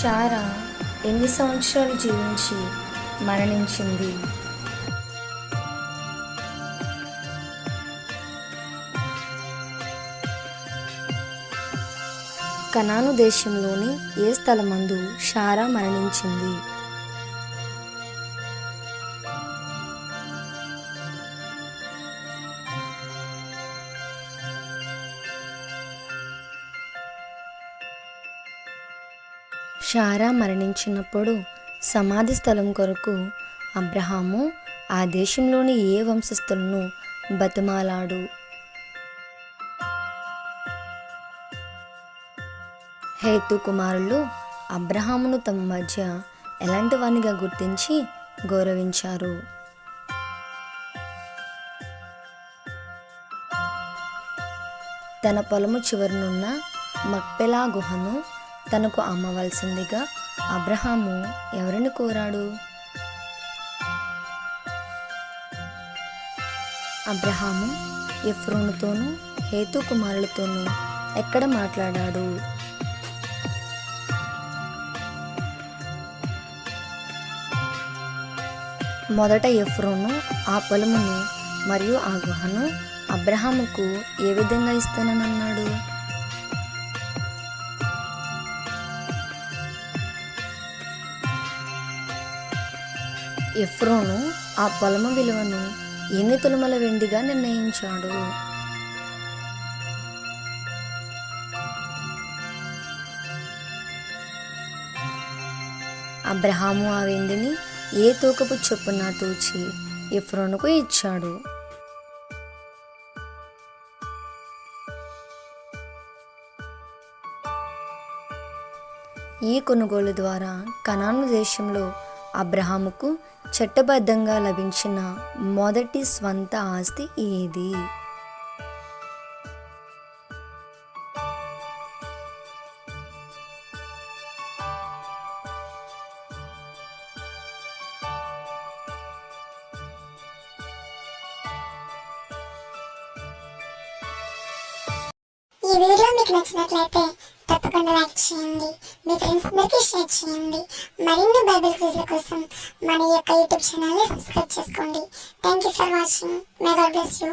శారా ఎన్ని సంవత్సరాలు జీవించి మరణించింది? కనాను దేశంలోని ఏ స్థలమందు శారా మరణించింది? శారా మరణించినప్పుడు సమాధి స్థలం కొరకు అబ్రహాము ఆ దేశంలోని ఏ వంశస్థులను బతిమాలాడు? హేతు కుమారులు అబ్రహామును తమ మధ్య ఎలాంటి వానిగా గుర్తించి గౌరవించారు? తన పొలము చివరనున్న మక్పెలా గుహను తనకు అమ్మవలసిందిగా అబ్రహాము ఎవరిని కోరాడు? అబ్రహాము ఎఫ్రోనుతోనూ హేతు కుమారులతోనూ ఎక్కడ మాట్లాడాడు? మొదట ఎఫ్రోను ఆ పొలమును మరియు ఆ గుహను అబ్రహాముకు ఏ విధంగా ఇస్తానన్నాడు? ఎఫ్రోను ఆ పొలము విలువను ఎన్ని తులముల వెండిగా నిర్ణయించాడు? అబ్రహాము ఆ వెండిని ఏ తూకపు చొప్పున తూచి ఎఫ్రోనుకు ఇచ్చాడు. ఈ కొనుగోలు ద్వారా కనాను దేశంలో అబ్రహాముకు చట్టబద్ధంగా లభించిన మొదటి స్వంత ఆస్తి ఏది? ఈ వీడియో మీకు నచ్చినట్లయితే తప్పకుండా లైక్ చేయండి, మీ ఫ్రెండ్స్ అందరికీ షేర్ చేయండి. మరిన్ని బైబిల్ క్విజ్ల కోసం మన యొక్క యూట్యూబ్ ఛానల్ని సబ్స్క్రైబ్ చేసుకోండి. Thank you for watching. May God bless you.